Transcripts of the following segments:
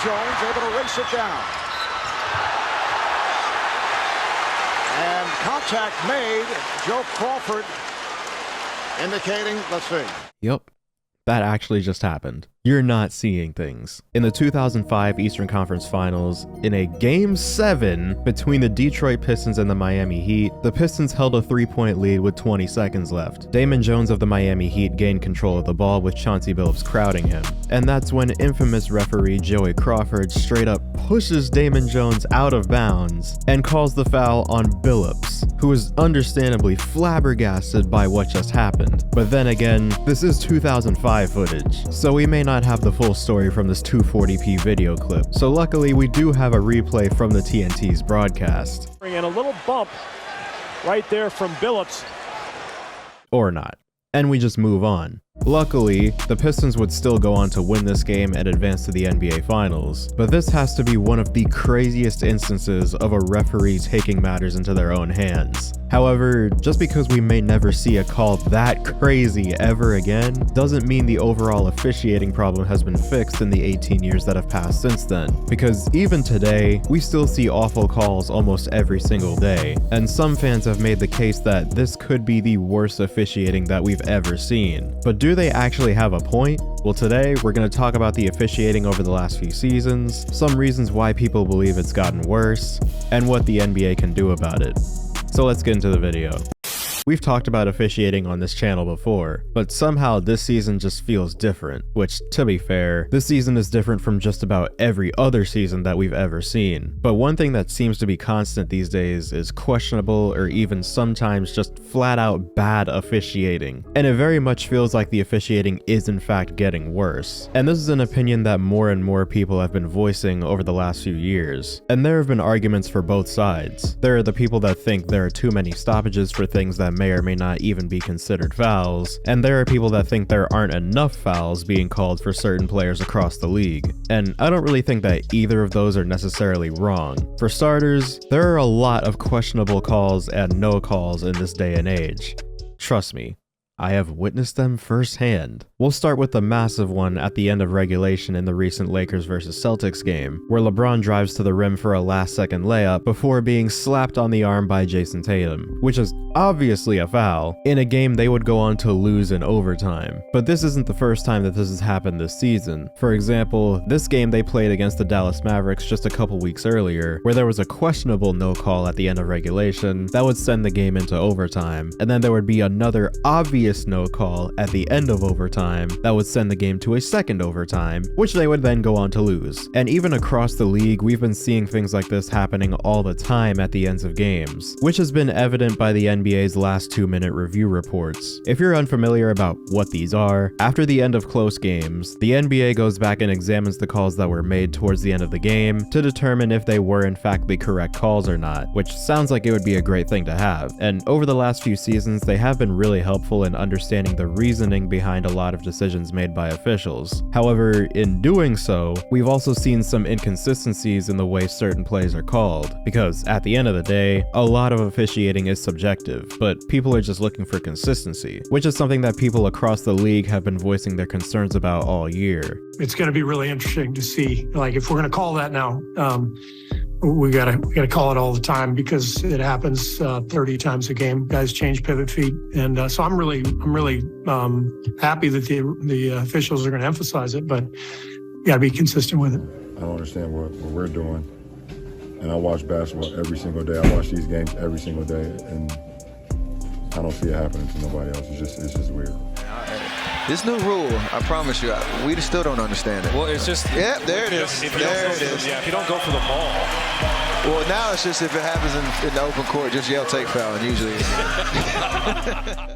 Jones able to race it down. And contact made. Joe Crawford indicating, let's see. Yep, that actually just happened. You're not seeing things. In the 2005 Eastern Conference Finals, in a Game 7 between the Detroit Pistons and the Miami Heat, the Pistons held a 3-point lead with 20 seconds left. Damon Jones of the Miami Heat gained control of the ball with Chauncey Billups crowding him. And that's when infamous referee Joey Crawford straight up pushes Damon Jones out of bounds and calls the foul on Billups, who is understandably flabbergasted by what just happened. But then again, this is 2005 footage, so we may not have the full story from this 240p video clip. So luckily we do have a replay from the TNT's broadcast. And a little bump right there from Billups. Or not. And we just move on. Luckily, the Pistons would still go on to win this game and advance to the NBA Finals, but this has to be one of the craziest instances of a referee taking matters into their own hands. However, just because we may never see a call that crazy ever again, doesn't mean the overall officiating problem has been fixed in the 18 years that have passed since then. Because even today, we still see awful calls almost every single day, and some fans have made the case that this could be the worst officiating that we've ever seen. But do they actually have a point? Well, today we're going to talk about the officiating over the last few seasons, some reasons why people believe it's gotten worse, and what the NBA can do about it. So let's get into the video. We've talked about officiating on this channel before, but somehow this season just feels different, which, to be fair, this season is different from just about every other season that we've ever seen. But one thing that seems to be constant these days is questionable or even sometimes just flat out bad officiating. And it very much feels like the officiating is in fact getting worse. And this is an opinion that more and more people have been voicing over the last few years. And there have been arguments for both sides. There are the people that think there are too many stoppages for things that may or may not even be considered fouls, and there are people that think there aren't enough fouls being called for certain players across the league. And I don't really think that either of those are necessarily wrong. For starters, there are a lot of questionable calls and no calls in this day and age. Trust me, I have witnessed them firsthand. We'll start with the massive one at the end of regulation in the recent Lakers vs Celtics game, where LeBron drives to the rim for a last-second layup before being slapped on the arm by Jason Tatum, which is obviously a foul, in a game they would go on to lose in overtime. But this isn't the first time that this has happened this season. For example, this game they played against the Dallas Mavericks just a couple weeks earlier, where there was a questionable no call at the end of regulation that would send the game into overtime, and then there would be another obvious no call at the end of overtime that would send the game to a second overtime, which they would then go on to lose. And even across the league, we've been seeing things like this happening all the time at the ends of games, which has been evident by the NBA's last 2-minute review reports. If you're unfamiliar about what these are, after the end of close games, the NBA goes back and examines the calls that were made towards the end of the game to determine if they were in fact the correct calls or not, which sounds like it would be a great thing to have. And over the last few seasons, they have been really helpful in understanding the reasoning behind a lot of decisions made by officials. However, in doing so, we've also seen some inconsistencies in the way certain plays are called, because at the end of the day, a lot of officiating is subjective, but people are just looking for consistency, which is something that people across the league have been voicing their concerns about all year. It's going to be really interesting to see, like, if we're going to call that now, we gotta call it all the time because it happens 30 times a game. Guys change pivot feet, and so I'm really happy that the officials are going to emphasize it, but you got to be consistent with it. I don't understand what we're doing, and I watch basketball every single day. I watch these games every single day, and I don't see it happening to nobody else. It's just weird. This new rule, I promise you, we still don't understand it. Well, it's just... Yeah, there it is. There it is. Yeah, if you don't go for the ball. Well, now it's just if it happens in the open court, just yell take foul, and usually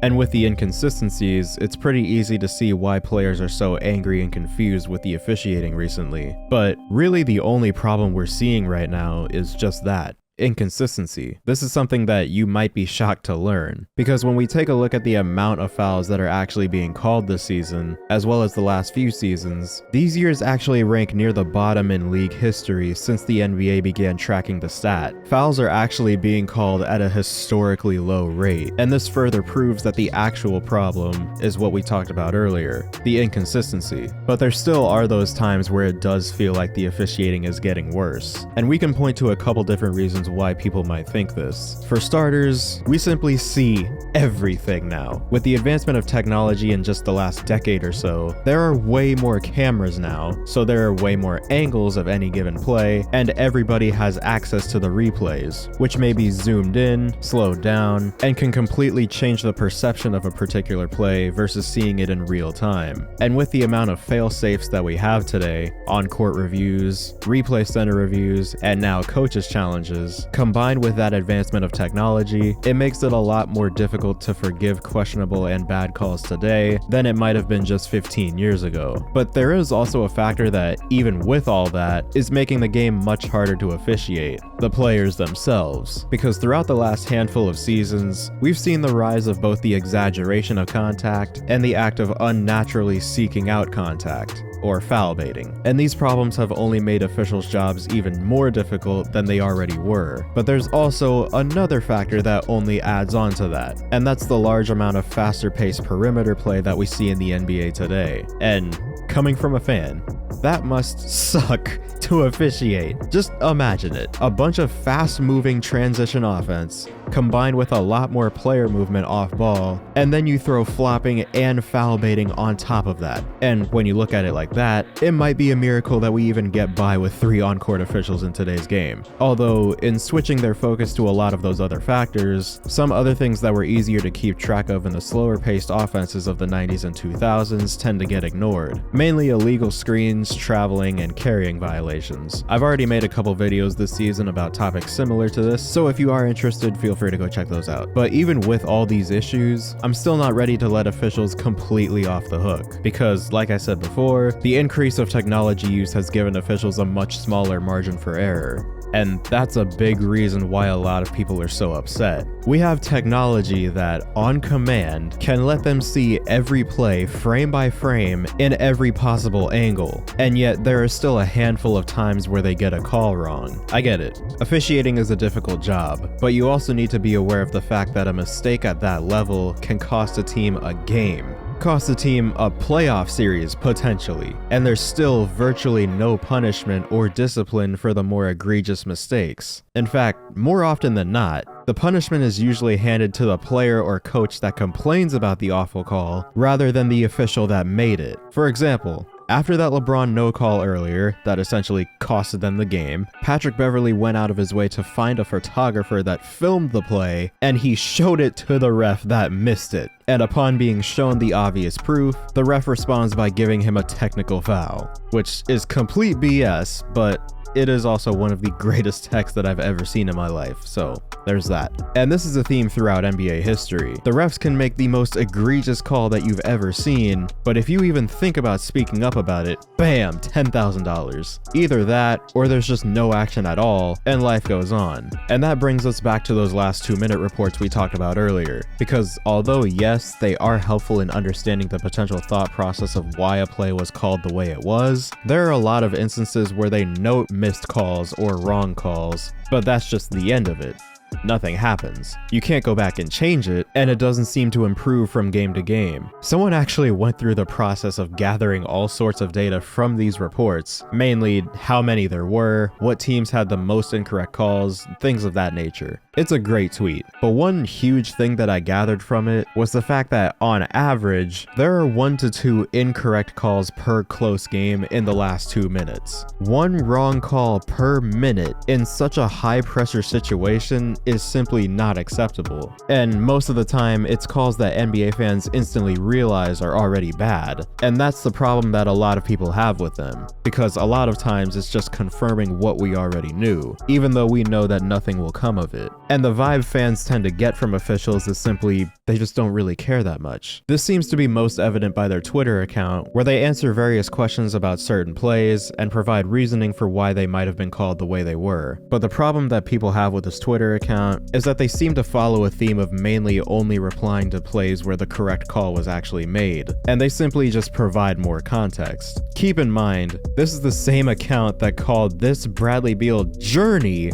And with the inconsistencies, it's pretty easy to see why players are so angry and confused with the officiating recently. But really the only problem we're seeing right now is just that. Inconsistency. This is something that you might be shocked to learn, because when we take a look at the amount of fouls that are actually being called this season, as well as the last few seasons, these years actually rank near the bottom in league history since the NBA began tracking the stat. Fouls are actually being called at a historically low rate, and this further proves that the actual problem is what we talked about earlier, the inconsistency. But there still are those times where it does feel like the officiating is getting worse, and we can point to a couple different reasons why people might think this. For starters, we simply see everything now. With the advancement of technology in just the last decade or so, there are way more cameras now, so there are way more angles of any given play, and everybody has access to the replays, which may be zoomed in, slowed down, and can completely change the perception of a particular play versus seeing it in real time. And with the amount of fail-safes that we have today, on-court reviews, replay center reviews, and now coaches challenges, combined with that advancement of technology, it makes it a lot more difficult to forgive questionable and bad calls today than it might have been just 15 years ago. But there is also a factor that, even with all that, is making the game much harder to officiate: the players themselves. Because throughout the last handful of seasons, we've seen the rise of both the exaggeration of contact and the act of unnaturally seeking out contact, or foul baiting. And these problems have only made officials' jobs even more difficult than they already were. But there's also another factor that only adds on to that, and that's the large amount of faster paced perimeter play that we see in the NBA today. And coming from a fan, that must suck to officiate. Just imagine it. A bunch of fast-moving transition offense combined with a lot more player movement off ball, and then you throw flopping and foul baiting on top of that. And when you look at it like that, it might be a miracle that we even get by with 3 on-court officials in today's game. Although, in switching their focus to a lot of those other factors, some other things that were easier to keep track of in the slower-paced offenses of the 90s and 2000s tend to get ignored. Mainly illegal screens, traveling, and carrying violations. I've already made a couple videos this season about topics similar to this, so if you are interested, feel free to go check those out. But even with all these issues, I'm still not ready to let officials completely off the hook, because like I said before, the increase of technology use has given officials a much smaller margin for error. And that's a big reason why a lot of people are so upset. We have technology that, on command, can let them see every play frame by frame in every possible angle, and yet there are still a handful of times where they get a call wrong. I get it. Officiating is a difficult job, but you also need to be aware of the fact that a mistake at that level can cost a team a game. Cost the team a playoff series, potentially, and there's still virtually no punishment or discipline for the more egregious mistakes. In fact, more often than not, the punishment is usually handed to the player or coach that complains about the awful call, rather than the official that made it. For example, after that LeBron no call earlier that essentially costed them the game, Patrick Beverley went out of his way to find a photographer that filmed the play, and he showed it to the ref that missed it. And upon being shown the obvious proof, the ref responds by giving him a technical foul, which is complete BS, but it is also one of the greatest techs that I've ever seen in my life, so there's that. And this is a theme throughout NBA history. The refs can make the most egregious call that you've ever seen, but if you even think about speaking up about it, bam, $10,000. Either that, or there's just no action at all, and life goes on. And that brings us back to those last 2-minute reports we talked about earlier, because although yes, they are helpful in understanding the potential thought process of why a play was called the way it was, there are a lot of instances where they note missed calls or wrong calls, but that's just the end of it. Nothing happens. You can't go back and change it, and it doesn't seem to improve from game to game. Someone actually went through the process of gathering all sorts of data from these reports, mainly how many there were, what teams had the most incorrect calls, things of that nature. It's a great tweet, but one huge thing that I gathered from it was the fact that on average, there are 1 to 2 incorrect calls per close game in the last 2 minutes. One wrong call per minute in such a high pressure situation treatment is simply not acceptable. And most of the time, it's calls that NBA fans instantly realize are already bad. And that's the problem that a lot of people have with them, because a lot of times it's just confirming what we already knew, even though we know that nothing will come of it. And the vibe fans tend to get from officials is simply, they just don't really care that much. This seems to be most evident by their Twitter account, where they answer various questions about certain plays and provide reasoning for why they might have been called the way they were. But the problem that people have with this Twitter account is that they seem to follow a theme of mainly only replying to plays where the correct call was actually made, and they simply just provide more context. Keep in mind, this is the same account that called this Bradley Beal journey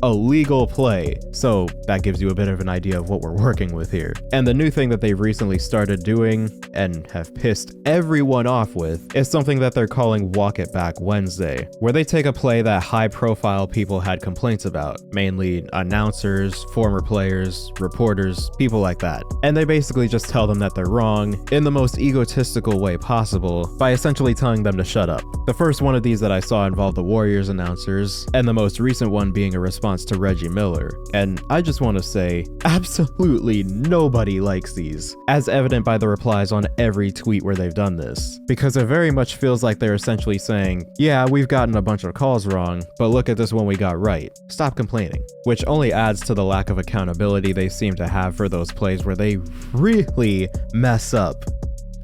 a legal play, so that gives you a bit of an idea of what we're working with here. And the new thing that they've recently started doing, and have pissed everyone off with, is something that they're calling Walk It Back Wednesday, where they take a play that high-profile people had complaints about, mainly announcers, former players, reporters, people like that. And they basically just tell them that they're wrong in the most egotistical way possible by essentially telling them to shut up. The first one of these that I saw involved the Warriors announcers, and the most recent one being a response to Reggie Miller. And I just want to say, absolutely nobody likes these, as evident by the replies on every tweet where they've done this, because it very much feels like they're essentially saying, yeah, we've gotten a bunch of calls wrong, but look at this one we got right. Stop complaining. Which only adds to the lack of accountability they seem to have for those plays where they really mess up.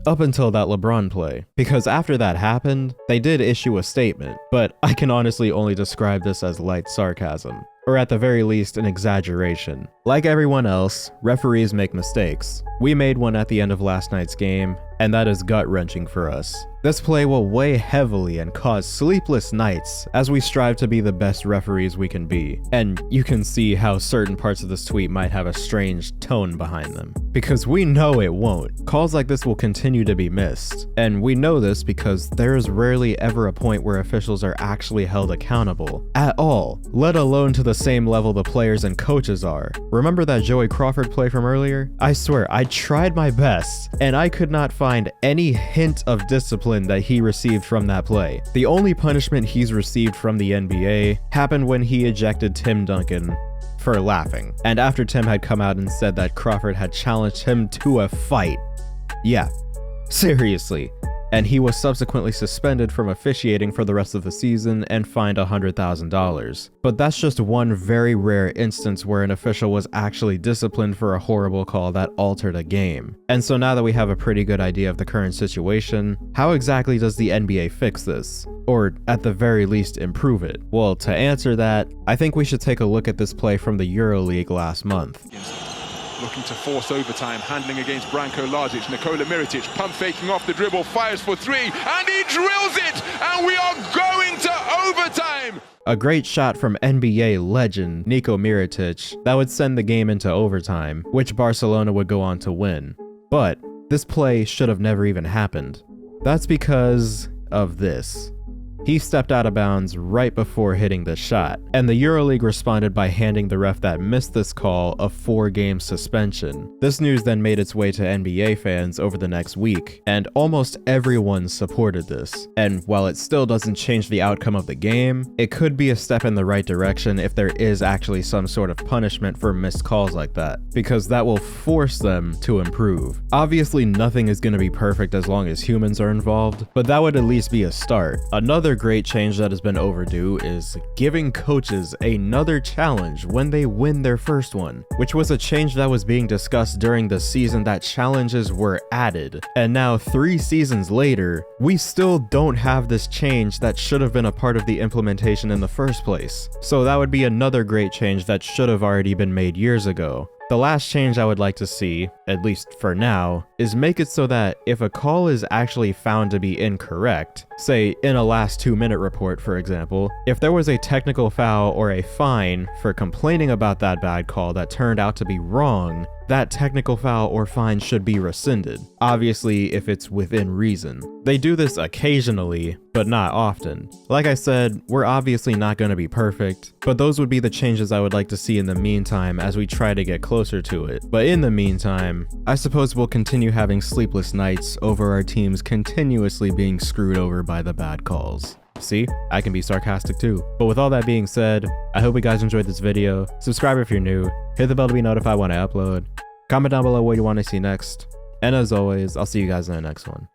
Up until that LeBron play, because after that happened, they did issue a statement, but I can honestly only describe this as light sarcasm, or at the very least an exaggeration. Like everyone else, referees make mistakes. We made one at the end of last night's game, and that is gut-wrenching for us. This play will weigh heavily and cause sleepless nights as we strive to be the best referees we can be. And you can see how certain parts of this tweet might have a strange tone behind them, because we know it won't. Calls like this will continue to be missed, and we know this because there is rarely ever a point where officials are actually held accountable at all, let alone to the same level the players and coaches are. Remember that Joey Crawford play from earlier? I swear, I tried my best, and I could not find any hint of discipline that he received from that play. The only punishment he's received from the NBA happened when he ejected Tim Duncan for laughing, and after Tim had come out and said that Crawford had challenged him to a fight. Yeah, seriously. And he was subsequently suspended from officiating for the rest of the season and fined $100,000. But that's just one very rare instance where an official was actually disciplined for a horrible call that altered a game. And so now that we have a pretty good idea of the current situation, how exactly does the NBA fix this? Or at the very least improve it? Well, to answer that, I think we should take a look at this play from the EuroLeague last month. Looking to force overtime, handling against Branko Lazic, Nikola Mirotic, pump faking off the dribble, fires for three, and he drills it, and we are going to overtime! A great shot from NBA legend Niko Mirotic that would send the game into overtime, which Barcelona would go on to win. But this play should have never even happened. That's because of this. He stepped out of bounds right before hitting the shot, and the EuroLeague responded by handing the ref that missed this call a 4-game suspension. This news then made its way to NBA fans over the next week, and almost everyone supported this. And while it still doesn't change the outcome of the game, it could be a step in the right direction if there is actually some sort of punishment for missed calls like that, because that will force them to improve. Obviously, nothing is going to be perfect as long as humans are involved, but that would at least be a start. Another great change that has been overdue is giving coaches another challenge when they win their first one, which was a change that was being discussed during the season that challenges were added. And now 3 seasons later, we still don't have this change that should have been a part of the implementation in the first place. So that would be another great change that should have already been made years ago. The last change I would like to see, at least for now, is make it so that if a call is actually found to be incorrect, say in a last 2-minute report for example, if there was a technical foul or a fine for complaining about that bad call that turned out to be wrong, that technical foul or fine should be rescinded, obviously if it's within reason. They do this occasionally, but not often. Like I said, we're obviously not going to be perfect, but those would be the changes I would like to see in the meantime as we try to get closer to it. But in the meantime, I suppose we'll continue having sleepless nights over our teams continuously being screwed over by the bad calls. See, I can be sarcastic too. But with all that being said, I hope you guys enjoyed this video. Subscribe if you're new, hit the bell to be notified when I upload, comment down below what you want to see next, and as always, I'll see you guys in the next one.